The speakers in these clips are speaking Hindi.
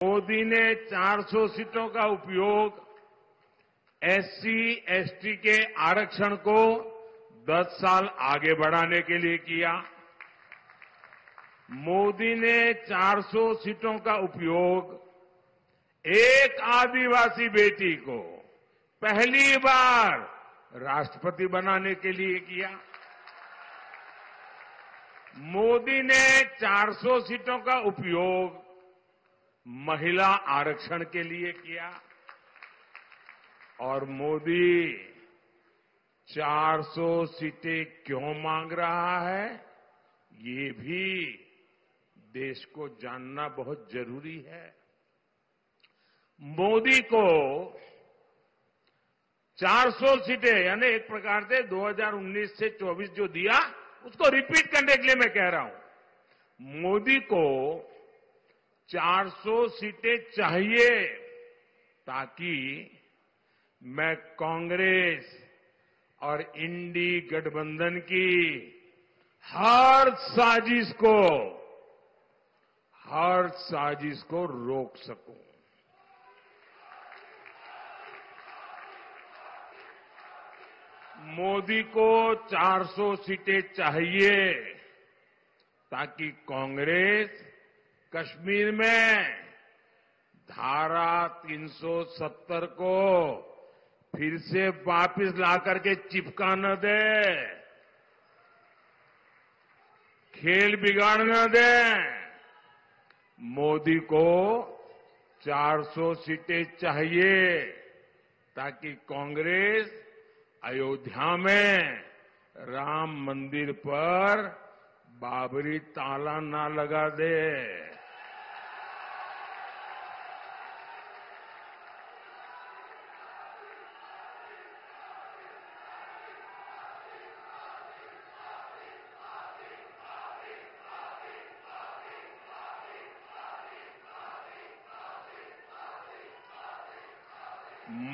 मोदी ने 400 सीटों का उपयोग एससी, एसटी के आरक्षण को 10 साल आगे बढ़ाने के लिए किया। मोदी ने 400 सीटों का उपयोग एक आदिवासी बेटी को पहली बार राष्ट्रपति बनाने के लिए किया। मोदी ने 400 सीटों का उपयोग महिला आरक्षण के लिए किया और मोदी 400 सीटें क्यों मांग रहा है, ये भी देश को जानना बहुत जरूरी है। मोदी को 400 सीटें यानी एक प्रकार से 2019 से 24 जो दिया उसको रिपीट करने के लिए मैं कह रहा हूं। मोदी को 400 सीटें चाहिए ताकि मैं कांग्रेस और इंडी गठबंधन की हर साजिश को रोक सकूं। मोदी को 400 सीटें चाहिए ताकि कांग्रेस कश्मीर में धारा 370 को फिर से वापस लाकर के चिपका न दे, खेल बिगाड़ न दे। मोदी को 400 सीटें चाहिए ताकि कांग्रेस अयोध्या में राम मंदिर पर बाबरी ताला ना लगा दे।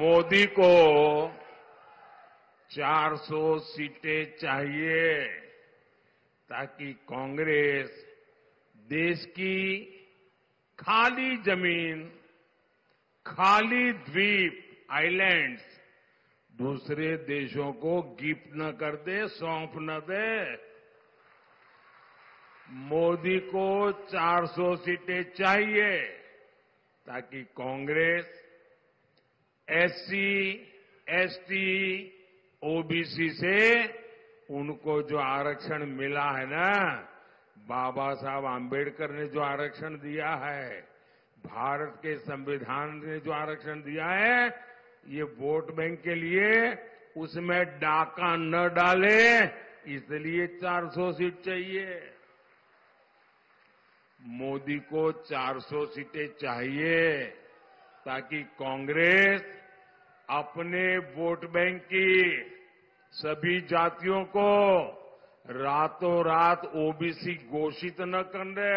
मोदी को 400 सीटें चाहिए ताकि कांग्रेस देश की खाली जमीन, खाली द्वीप, आइलैंड्स दूसरे देशों को गिफ्ट न कर दे, सौंप न दे। मोदी को 400 सीटें चाहिए ताकि कांग्रेस एससी, एसटी, ओबीसी से उनको जो आरक्षण मिला है ना, बाबा साहब आंबेडकर ने जो आरक्षण दिया है, भारत के संविधान ने जो आरक्षण दिया है, ये वोट बैंक के लिए उसमें डाका न डाले, इसलिए 400 सीट चाहिए। मोदी को 400 सीटें चाहिए ताकि कांग्रेस अपने वोट बैंक की सभी जातियों को रातों रात ओबीसी घोषित न कर दे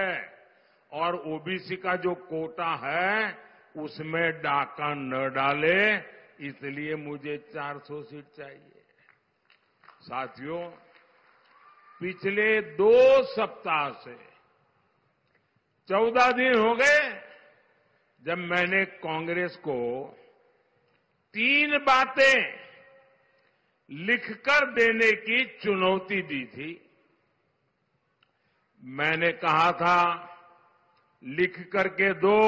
और ओबीसी का जो कोटा है उसमें डाका न डाले, इसलिए मुझे 400 सीट चाहिए। साथियों, पिछले 2 सप्ताह से 14 दिन हो गए जब मैंने कांग्रेस को 3 बातें लिखकर देने की चुनौती दी थी। मैंने कहा था लिख करके दो,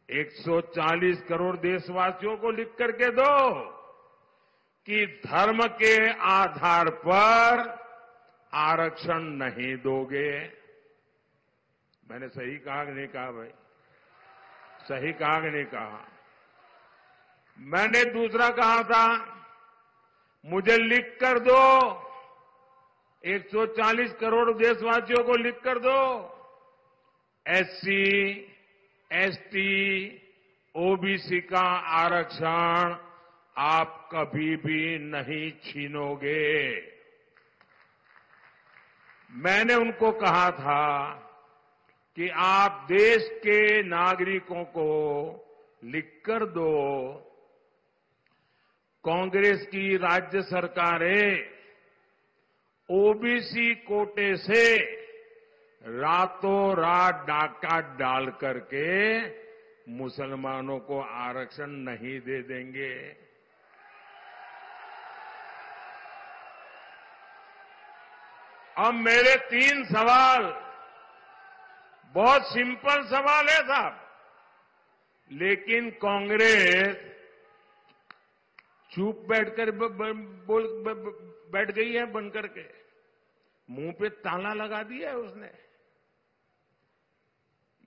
140 करोड़ देशवासियों को लिख करके दो कि धर्म के आधार पर आरक्षण नहीं दोगे। मैंने सही कहा कि नहीं कहा भाई? सही कहा कि नहीं कहा? मैंने दूसरा कहा था मुझे लिख कर दो, 140 करोड़ देशवासियों को लिख कर दो, एससी, एसटी, ओबीसी का आरक्षण आप कभी भी नहीं छीनोगे। मैंने उनको कहा था कि आप देश के नागरिकों को लिखकर दो, कांग्रेस की राज्य सरकारें ओबीसी कोटे से रातों रात डाका डाल करके मुसलमानों को आरक्षण नहीं दे देंगे। अब मेरे 3 सवाल, बहुत सिंपल सवाल है साहब, लेकिन कांग्रेस चुप बैठकर बैठ गई है, बन करके मुंह पे ताला लगा दिया है उसने।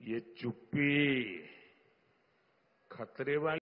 ये चुप्पी खतरे वाली